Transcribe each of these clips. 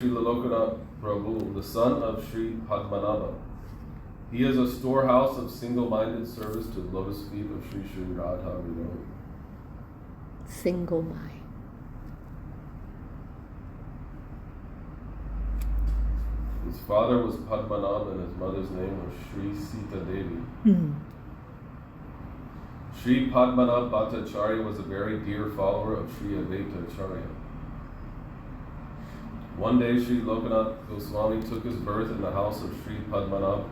Srila Lokanatha Prabhu, the son of Sri Padmanabha. He is a storehouse of single-minded service to the lotus feet of Sri Sri Radha Raman. Single mind. His father was Padmanabha and his mother's name was Sri Sita Devi. Sri Padmanabha Bhattacharya was a very dear follower of Sri Advaita Acharya. One day, Sri Lokanatha Goswami took his birth in the house of Sri Padmanabha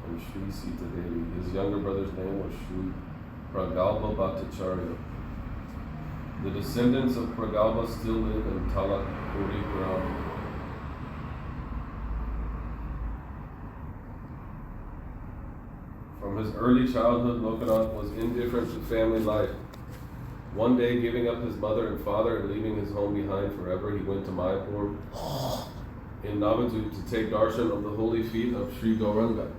and Sri Sita Devi. His younger brother's name was Sri Pragalpa Bhattacharya. The descendants of Pragalpa still live in Talakpuri. From his early childhood, Lokanatha was indifferent to family life. One day, giving up his mother and father and leaving his home behind forever, he went to Mayapur in Navadvip to take darshan of the holy feet of Sri Gauranga.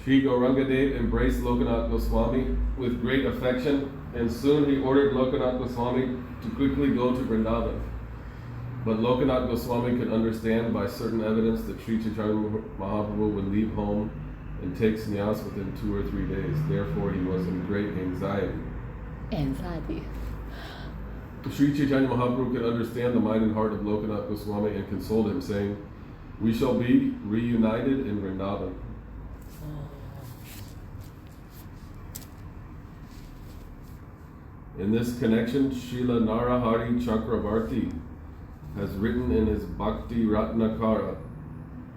Sri Gauranga Dev embraced Lokanatha Goswami with great affection, and soon he ordered Lokanatha Goswami to quickly go to Vrindavan. But Lokanatha Goswami could understand by certain evidence that Sri Chaitanya Mahaprabhu would leave home and take sannyas within 2 or 3 days. Therefore, he was in great anxiety. Sri Chaitanya Mahaprabhu could understand the mind and heart of Lokanatha Goswami and consoled him, saying, "We shall be reunited in Vrindavan." In this connection, Srila Narahari Chakravarti has written in his Bhakti Ratnakara,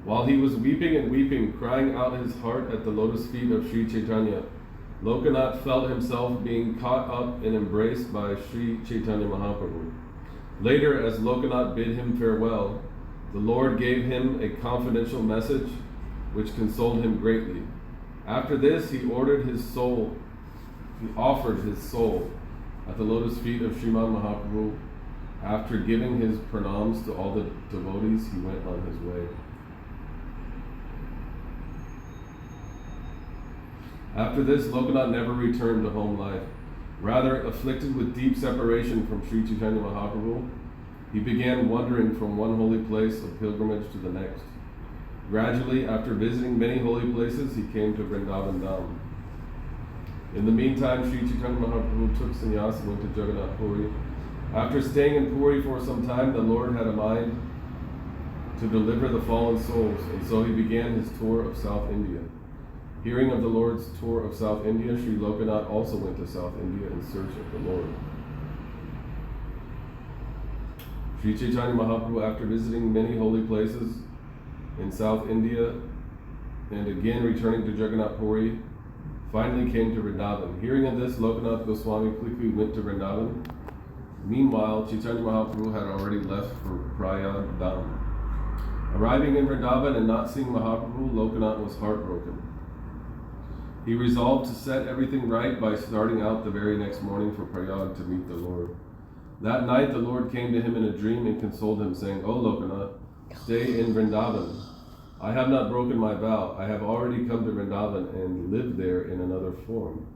while he was weeping and weeping, crying out his heart at the lotus feet of Sri Chaitanya, Lokanatha felt himself being caught up and embraced by Sri Chaitanya Mahaprabhu. Later, as Lokanatha bid him farewell, the Lord gave him a confidential message which consoled him greatly. After this, he offered his soul at the lotus feet of Srimad Mahaprabhu. After giving his pranams to all the devotees, he went on his way. After this, Lokanatha never returned to home life. Rather, afflicted with deep separation from Sri Chaitanya Mahaprabhu, he began wandering from one holy place of pilgrimage to the next. Gradually, after visiting many holy places, he came to Vrindavan Dham. In the meantime, Sri Chaitanya Mahaprabhu took sannyas and went to Jagannath Puri. After staying in Puri for some time, the Lord had a mind to deliver the fallen souls, and so he began his tour of South India. Hearing of the Lord's tour of South India, Sri Lokanatha also went to South India in search of the Lord. Sri Chaitanya Mahaprabhu, after visiting many holy places in South India and again returning to Jagannath Puri, finally came to Vrindavan. Hearing of this, Lokanatha Goswami quickly went to Vrindavan. Meanwhile, Chaitanya Mahaprabhu had already left for Prayag Dham. Arriving in Vrindavan and not seeing Mahaprabhu, Lokanatha was heartbroken. He resolved to set everything right by starting out the very next morning for Prayag to meet the Lord. That night, the Lord came to him in a dream and consoled him, saying, "O Lokanatha, stay in Vrindavan. I have not broken my vow. I have already come to Vrindavan and live there in another form.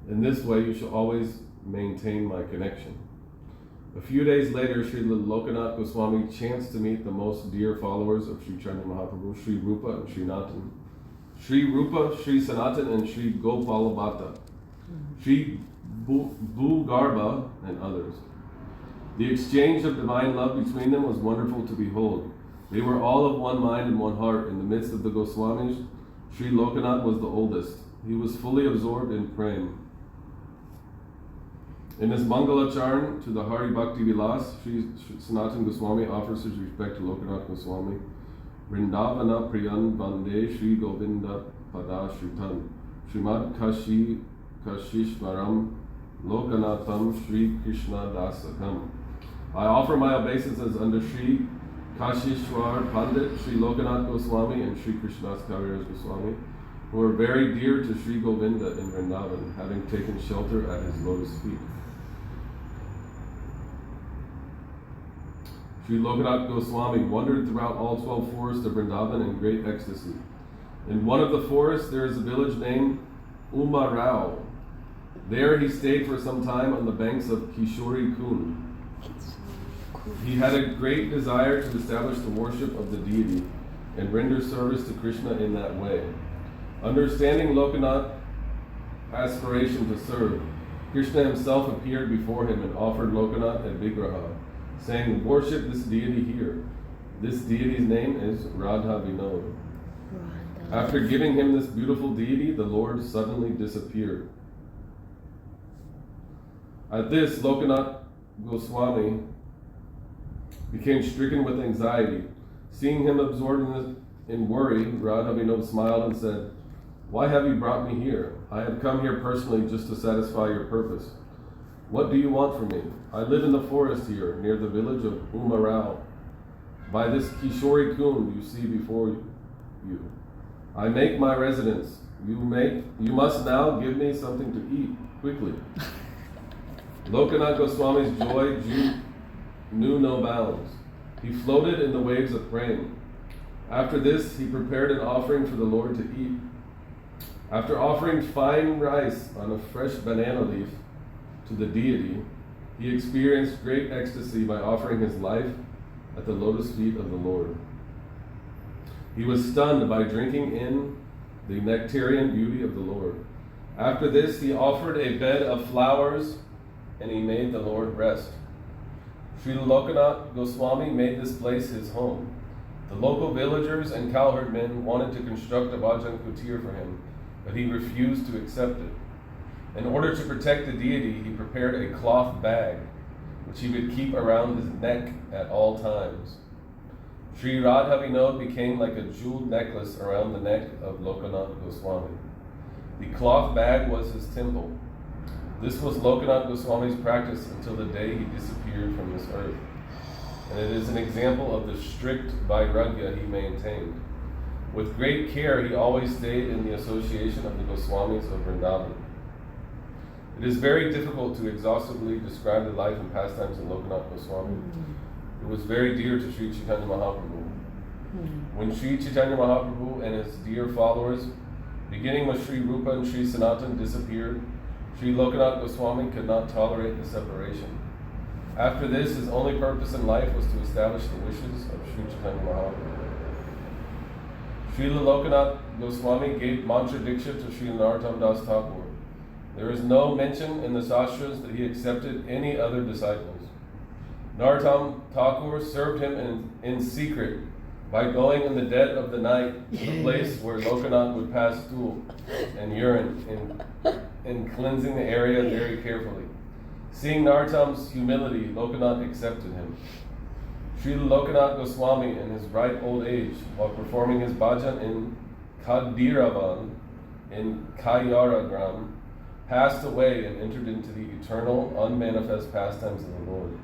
In this way, you shall always maintain my connection." A few days later, Sri Lokanatha Goswami chanced to meet the most dear followers of Sri Chaitanya Mahaprabhu, Sri Rupa and Sri Natan. Sri Rupa, Sri Sanatan, and Sri Gopalabhata, Sri Bhugarbha, and others. The exchange of divine love between them was wonderful to behold. They were all of one mind and one heart. In the midst of the Goswamis, Sri Lokanatha was the oldest. He was fully absorbed in prema. In his Mangalacharan to the Hari Bhakti Vilas, Sri Sanatan Goswami offers his respect to Lokanatha Goswami. Vrindavana Priyan Vande Sri Govinda Pada Shritan Srimad Kashishvaram Lokanatham Sri Krishna Dasakam. I offer my obeisances under Sri Kashishwar Pandit, Sri Lokanatha Goswami, and Sri Krishnadas Kaviraj Goswami, who are very dear to Sri Govinda in Vrindavan, having taken shelter at his lotus feet. Sri Lokanatha Goswami wandered throughout all 12 forests of Vrindavan in great ecstasy. In one of the forests there is a village named Umarao. There he stayed for some time on the banks of Kishori Kund. He had a great desire to establish the worship of the deity and render service to Krishna in that way. Understanding Lokanatha's aspiration to serve, Krishna himself appeared before him and offered Lokanatha a vigraha, saying, "Worship this deity here. This deity's name is Radha Vinod." After giving him this beautiful deity, the Lord suddenly disappeared. At this, Lokanatha Goswami became stricken with anxiety. Seeing him absorbed in worry, Radha Vinod smiled and said, "Why have you brought me here? I have come here personally just to satisfy your purpose. What do you want from me? I live in the forest here, near the village of Umarao, by this Kishori Kund you see before you. I make my residence. You must now give me something to eat, quickly." Lokanatha Goswami's joy knew no bounds. He floated in the waves of praying. After this, he prepared an offering for the Lord to eat. After offering fine rice on a fresh banana leaf to the deity, he experienced great ecstasy by offering his life at the lotus feet of the Lord. He was stunned by drinking in the nectarian beauty of the Lord. After this, he offered a bed of flowers and he made the Lord rest. Srila Lokanatha Goswami made this place his home. The local villagers and cowherd men wanted to construct a bhajan kutir for him, but he refused to accept it. In order to protect the deity, he prepared a cloth bag, which he would keep around his neck at all times. Sri Radha Vinod became like a jeweled necklace around the neck of Lokanatha Goswami. The cloth bag was his temple. This was Lokanatha Goswami's practice until the day he disappeared from this earth. And it is an example of the strict vairagya he maintained. With great care, he always stayed in the association of the Goswamis of Vrindavan. It is very difficult to exhaustively describe the life and pastimes of Lokanatha Goswami. It was very dear to Sri Chaitanya Mahaprabhu. When Sri Chaitanya Mahaprabhu and his dear followers, beginning with Sri Rupa and Sri Sanatan, disappeared, Sri Lokanatha Goswami could not tolerate the separation. After this, his only purpose in life was to establish the wishes of Sri Chaitanya Mahaprabhu. Srila Lokanatha Goswami gave mantra diksha to Sri Narottam Das Thakur. There is no mention in the Shastras that he accepted any other disciples. Narottam Thakur served him in secret by going in the dead of the night to the place where Lokanatha would pass stool and urine and cleansing the area very carefully. Seeing Narottam's humility, Lokanatha accepted him. Srila Lokanatha Goswami, in his ripe old age, while performing his bhajan in Kadiravan in Kayaragram, passed away and entered into the eternal, unmanifest pastimes of the Lord.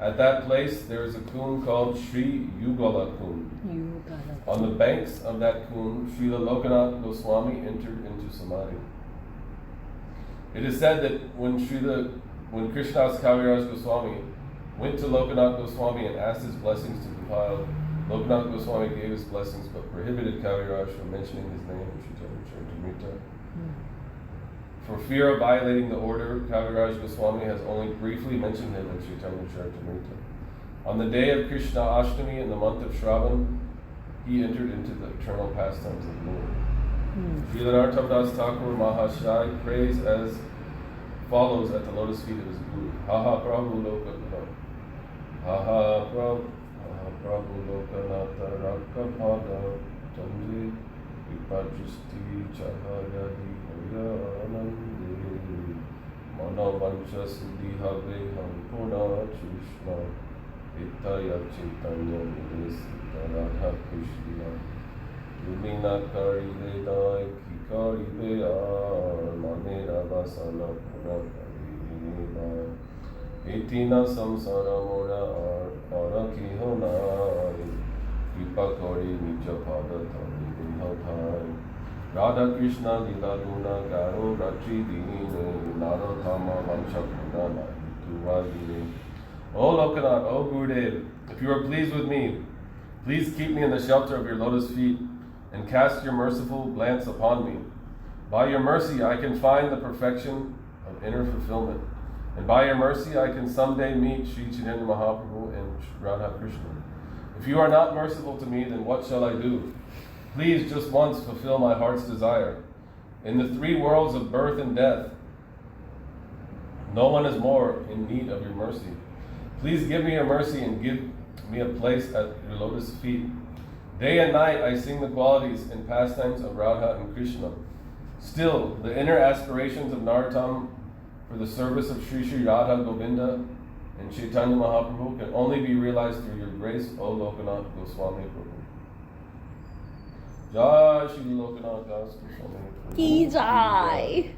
At that place, there is a kund called Sri Yugala Kund. On the banks of that kund, Srila Lokanatha Goswami entered into samadhi. It is said that when Krishnadas Kaviraj Goswami went to Lokanatha Goswami and asked his blessings to compile, Lokanatha Goswami gave his blessings but prohibited Kaviraj from mentioning his name in Chaitanya Charitamrita. For fear of violating the order, Kaviraj Goswami has only briefly mentioned him in Chaitanya Charitamrita. On the day of Krishna Ashtami in the month of Shravan, he entered into the eternal pastimes of the Lord. Srila Narottam Das Thakur Mahashai prays as follows at the lotus feet of his Guru. Ha Prabhu Lokanatha. Ha Prabhu Lokanatha Rakapada Tandi Vipajisti Chahayadi Hayanandi Manavancha Siddhi Have Hampuna Krishna Itaya Chaitanya Nidesita Radha Krishna Lumina Kari Vedai Kikari Vear Manera Vasana Pura Kari Etina Samsara Mora Araki Honai Kripa Kari Nija Pada Tani Vihatai Radha Krishna Lila Guna Garo Rachi Dine Narottama Vanshakuna Tuvadine. O Lokanatha, O Gurudev, if you are pleased with me, please keep me in the shelter of your lotus feet and cast your merciful glance upon me. By your mercy, I can find the perfection of inner fulfillment. And by your mercy, I can someday meet Sri Chaitanya Mahaprabhu and Radha Krishna. If you are not merciful to me, then what shall I do? Please just once fulfill my heart's desire. In the three worlds of birth and death, no one is more in need of your mercy. Please give me your mercy and give me a place at your lotus feet. Day and night I sing the qualities and pastimes of Radha and Krishna. Still, the inner aspirations of Narottam for the service of Sri Sri Radha Govinda and Chaitanya Mahaprabhu can only be realized through your grace, O Lokanatha Goswami Prabhu. Jai Shri Lokanatha Goswami Prabhu. Ki Jai.